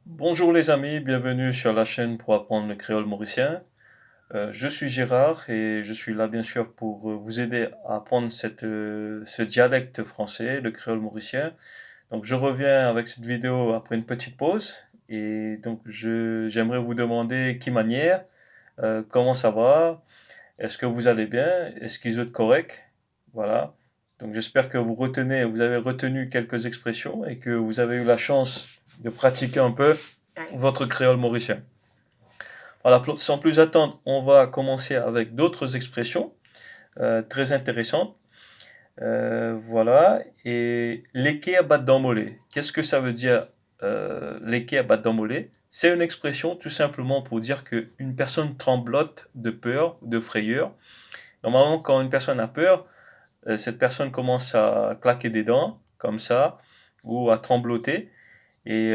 Bonjour les amis, bienvenue sur la chaîne pour apprendre le créole mauricien. Je suis Gérard et je suis là bien sûr pour vous aider à apprendre ce dialecte français, le créole mauricien. Donc je reviens avec cette vidéo après une petite pause et donc j'aimerais vous demander qui manière, comment ça va, est-ce que vous allez bien, est-ce qu'ils êtes correct, voilà. Donc j'espère que vous avez retenu quelques expressions et que vous avez eu la chance de pratiquer un peu votre créole mauricien. Voilà, sans plus attendre, on va commencer avec d'autres expressions très intéressantes. Voilà, et leke à mollet. Qu'est-ce que ça veut dire leke à mollet? C'est une expression tout simplement pour dire qu'une personne tremblote de peur, de frayeur. Normalement, quand une personne a peur, cette personne commence à claquer des dents, comme ça, ou à trembloter. Et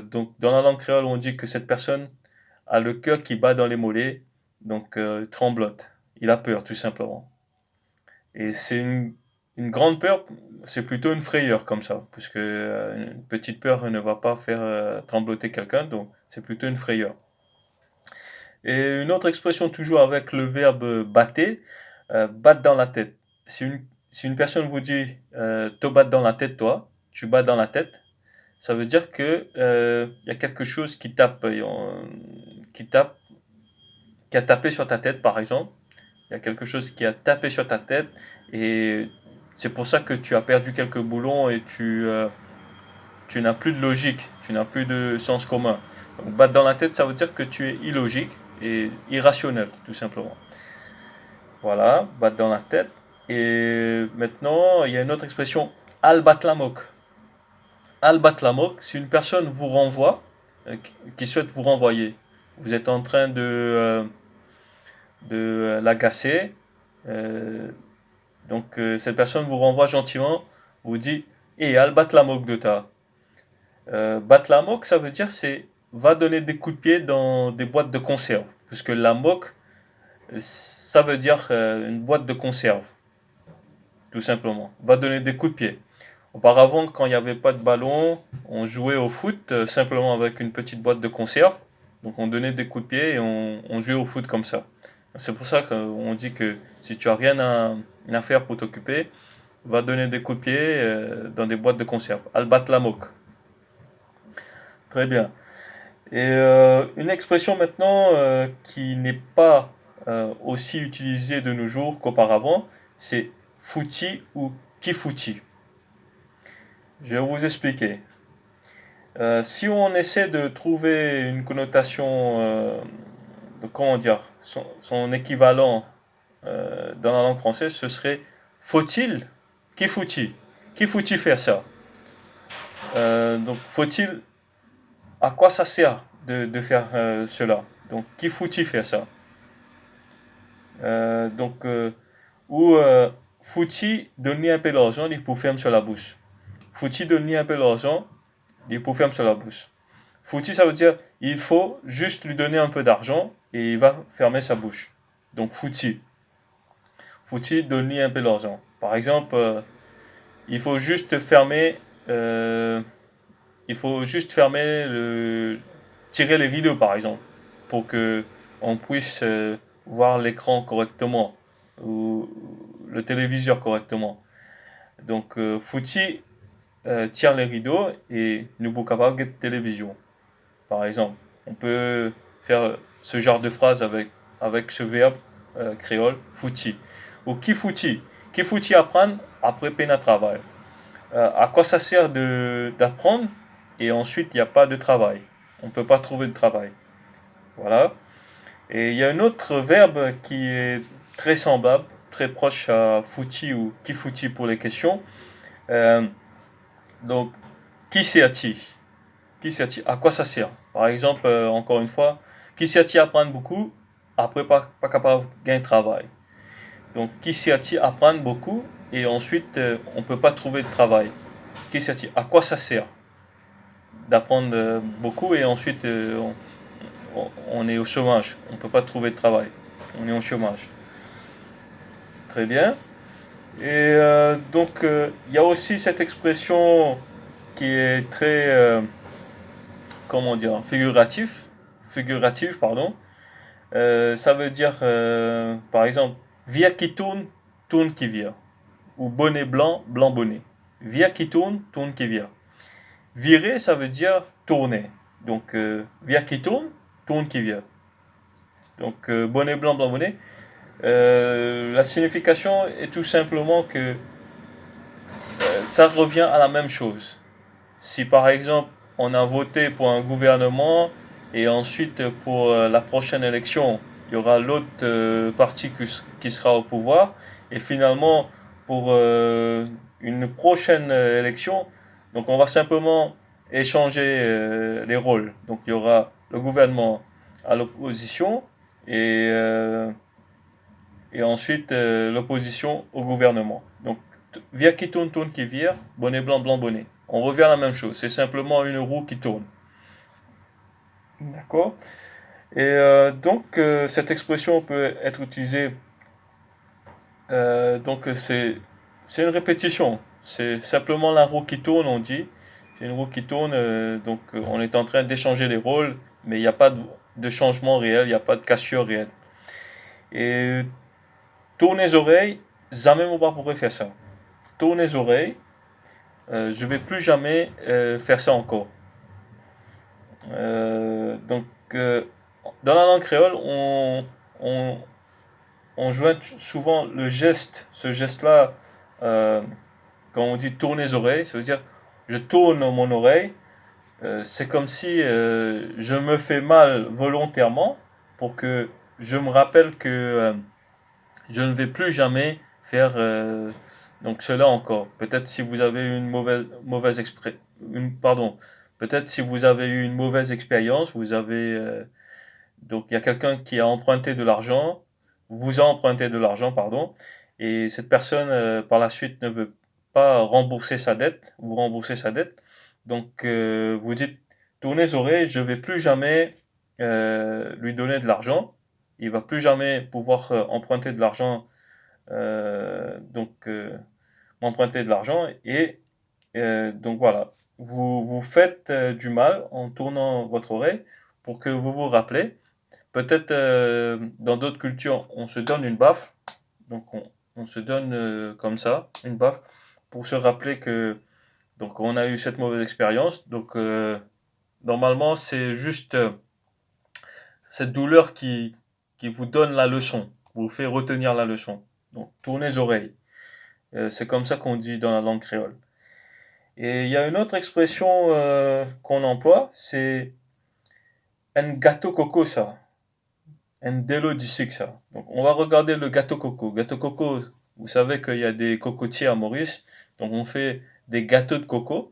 donc, dans la langue créole, on dit que cette personne a le cœur qui bat dans les mollets, donc tremblote. Il a peur, tout simplement. Et c'est une grande peur, c'est plutôt une frayeur comme ça, puisque une petite peur ne va pas faire trembloter quelqu'un, donc c'est plutôt une frayeur. Et une autre expression toujours avec le verbe battre, battre dans la tête. Si une personne vous dit te battre dans la tête, toi, tu bats dans la tête, ça veut dire que y a quelque chose qui tape, qui a tapé sur ta tête, par exemple. Il y a quelque chose qui a tapé sur ta tête et c'est pour ça que tu as perdu quelques boulons et tu n'as plus de logique, tu n'as plus de sens commun. Donc battre dans la tête, ça veut dire que tu es illogique et irrationnel, tout simplement. Voilà, battre dans la tête. Et maintenant, il y a une autre expression, al bat la moque. Al bat la moque, si une personne vous renvoie, qui souhaite vous renvoyer, vous êtes en train de l'agacer, euh, donc cette personne vous renvoie gentiment, vous dit et al bat la moque de ta. Bat la moque, ça veut dire c'est va donner des coups de pied dans des boîtes de conserve. Puisque la moque, ça veut dire une boîte de conserve, tout simplement. Va donner des coups de pied. Auparavant, quand il n'y avait pas de ballon, on jouait au foot simplement avec une petite boîte de conserve. Donc on donnait des coups de pied et on jouait au foot comme ça. C'est pour ça qu'on dit que si tu as rien à faire pour t'occuper, va donner des coups de pied dans des boîtes de conserve. Albat Lamok. Très bien. Et une expression maintenant qui n'est pas aussi utilisée de nos jours qu'auparavant, c'est fouti ou kifouti. Je vais vous expliquer. Si on essaie de trouver une connotation, comment dire, son équivalent dans la langue française, ce serait faut-il, qui faut-il, qui faut-il faire ça? Donc faut-il, à quoi ça sert de faire cela? Donc qui faut-il faire ça? Donc ou faut-il donner un peu d'argent pour fermer sur la bouche? Faut-il donner un peu d'argent pour fermer sur la bouche? Faut-il, ça veut dire il faut juste lui donner un peu d'argent et il va fermer sa bouche. Donc faut-il. Faut-il donner un peu d'argent? Par exemple, il faut juste fermer, euh, il faut juste fermer tirer les rideaux par exemple, pour que on puisse voir l'écran correctement ou le téléviseur correctement. Donc, faut-il tirer les rideaux et nous sommes capables de télévision. Par exemple, on peut faire ce genre de phrase avec ce verbe créole, fouti. Ou qui fouti? Qui fouti apprendre après peine à travail? À quoi ça sert d'apprendre et ensuite il n'y a pas de travail? On ne peut pas trouver de travail. Voilà. Et il y a un autre verbe qui est très semblable, très proche à fouti ou qui fouti pour les questions. Euh, donc, qui sert-il? Qui sert-il? À quoi ça sert? Par exemple, encore une fois, qui sert-il à apprendre beaucoup, après pas capable de gagner de travail? Donc, qui sert-il à apprendre beaucoup et ensuite on ne peut pas trouver de travail? Qui sert-il? À quoi ça sert d'apprendre beaucoup et ensuite on est au chômage? On ne peut pas trouver de travail. On est au chômage. Très bien. Et donc, il y a aussi cette expression qui est très comment dire, figuratif, pardon. Ça veut dire, par exemple, vire qui tourne qui vire. Ou bonnet blanc, blanc bonnet. Vire qui tourne qui vire. Virer, ça veut dire tourner. Donc, vire qui tourne qui vire. Donc, bonnet blanc, blanc bonnet. La signification est tout simplement que ça revient à la même chose. Si par exemple on a voté pour un gouvernement et ensuite pour la prochaine élection, il y aura l'autre parti qui sera au pouvoir et finalement pour une prochaine élection, donc on va simplement échanger les rôles. Donc il y aura le gouvernement à l'opposition et, euh, et ensuite l'opposition au gouvernement. Donc vire qui tourne qui vire, bonnet blanc, blanc bonnet. On revient à la même chose, c'est simplement une roue qui tourne. D'accord. Et donc cette expression peut être utilisée, donc c'est une répétition, c'est simplement la roue qui tourne, on dit. C'est une roue qui tourne, donc on est en train d'échanger les rôles, mais il n'y a pas de changement réel, il n'y a pas de cassure réelle. Et tourne les oreilles, jamais mon pas pourrait faire ça. Tourne les oreilles, je vais plus jamais faire ça encore. Donc, dans la langue créole, on, on joint souvent le geste, ce geste-là, euh, quand on dit tourner les oreilles, ça veut dire je tourne mon oreille. C'est comme si je me fais mal volontairement pour que je me rappelle que je ne vais plus jamais faire donc cela encore. Peut-être si vous avez eu une pardon, peut-être si vous avez eu une mauvaise expérience, vous avez donc il y a quelqu'un qui a emprunté de l'argent, vous a emprunté de l'argent, pardon, et cette personne par la suite ne veut pas rembourser sa dette, vous remboursez sa dette. Donc vous dites tournez les oreilles, je vais plus jamais lui donner de l'argent. Il va plus jamais pouvoir emprunter de l'argent, donc m'emprunter de l'argent et donc voilà, vous faites du mal en tournant votre oreille pour que vous vous rappelez. Peut-être dans d'autres cultures, on se donne une baffe, donc on se donne comme ça une baffe pour se rappeler que donc on a eu cette mauvaise expérience. Donc normalement c'est juste cette douleur qui vous donne la leçon, vous fait retenir la leçon. Donc tournez les oreilles. C'est comme ça qu'on dit dans la langue créole. Et il y a une autre expression qu'on emploie, c'est un gâteau coco ça. Un délo d'ici ça. Donc on va regarder le gâteau coco. Gâteau coco, vous savez qu'il y a des cocotiers à Maurice, donc on fait des gâteaux de coco.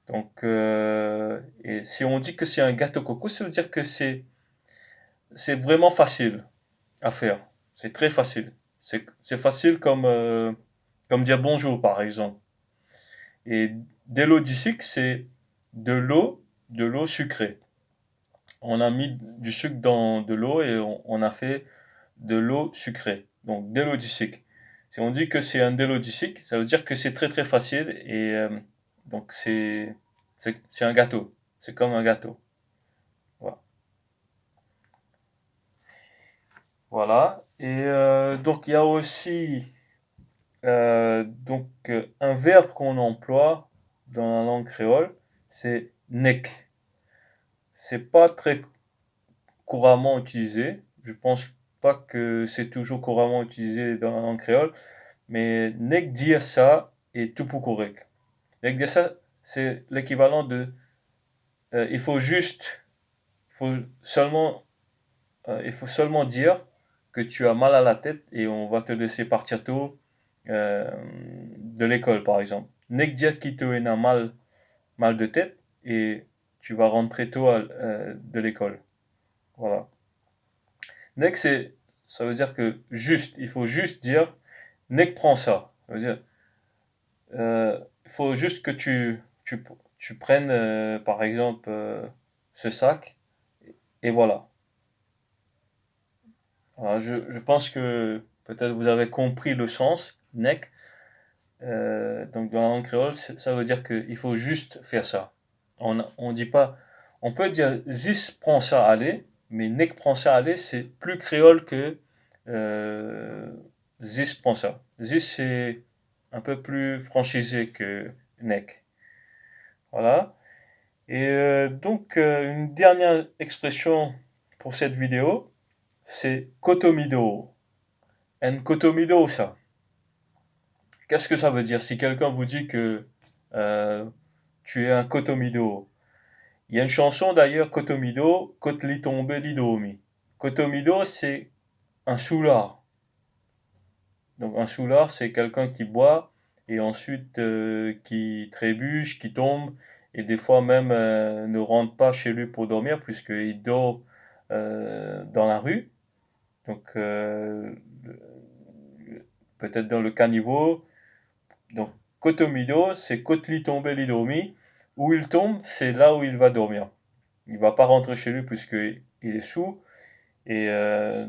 Donc et si on dit que c'est un gâteau coco, ça veut dire que c'est vraiment facile à faire. C'est très facile. C'est facile comme dire bonjour par exemple. Et délo d'ici c'est de l'eau sucrée. On a mis du sucre dans de l'eau et on a fait de l'eau sucrée. Donc délodicique. Si on dit que c'est un délodicique, ça veut dire que c'est très très facile et donc c'est un gâteau. C'est comme un gâteau. Voilà. Voilà. Et donc il y a aussi un verbe qu'on emploie dans la langue créole, c'est nek. C'est pas très couramment utilisé. Je pense pas que c'est toujours couramment utilisé dans la langue créole, mais nek dire ça est tout pour correct. Nek dire ça, c'est l'équivalent de il faut juste, il faut seulement, il faut seulement dire que tu as mal à la tête et on va te laisser partir tôt euh, de l'école, par exemple. Nek dire qui te a mal de tête et tu vas rentrer tôt de l'école. Voilà. Nek, ça veut dire que juste, il faut juste dire, Nek prend ça. Ça veut dire, il faut juste que tu prennes, par exemple, ce sac, et voilà. Alors, je pense que peut-être vous avez compris le sens, Nek. Donc, dans la langue créole, ça veut dire qu'il faut juste faire ça. On dit pas, On peut dire zis prend ça aller, mais nek prend ça aller, c'est plus créole que zis prend ça. Zis, c'est un peu plus franchisé que nek. Voilà. Et donc, une dernière expression pour cette vidéo, c'est kotomido. En kotomido, ça. Qu'est-ce que ça veut dire? Si quelqu'un vous dit que euh, tu es un kotomido, il y a une chanson d'ailleurs, Kotomido, Kotli tombe lidomi. Kotomido, c'est un soulard. Donc un soulard, c'est quelqu'un qui boit et ensuite qui trébuche, qui tombe et des fois même ne rentre pas chez lui pour dormir puisqu'il dort dans la rue. Donc peut-être dans le caniveau. Donc Kotomido, c'est Kotli tombe lidomi. Où il tombe, c'est là où il va dormir. Il va pas rentrer chez lui puisqu'il est sous. Et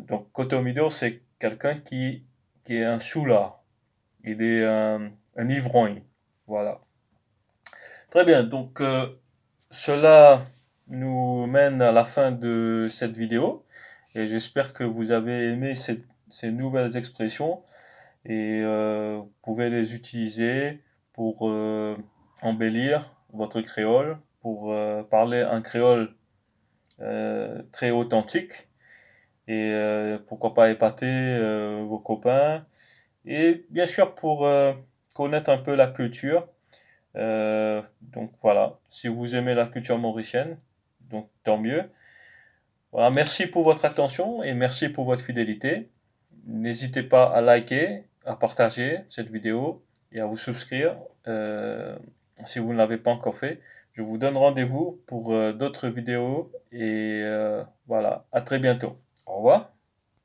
donc Kotomido, c'est quelqu'un qui est un soulard. Il est un ivrogne. Voilà. Très bien. Donc cela nous mène à la fin de cette vidéo. Et j'espère que vous avez aimé ces nouvelles expressions. Et vous pouvez les utiliser pour embellir votre créole, pour parler un créole très authentique et pourquoi pas épater vos copains et bien sûr pour connaître un peu la culture. Donc voilà, si vous aimez la culture mauricienne, donc tant mieux. Voilà, merci pour votre attention et merci pour votre fidélité. N'hésitez pas à liker, à partager cette vidéo et à vous souscrire si vous ne l'avez pas encore fait. Je vous donne rendez-vous pour d'autres vidéos et voilà, à très bientôt. Au revoir.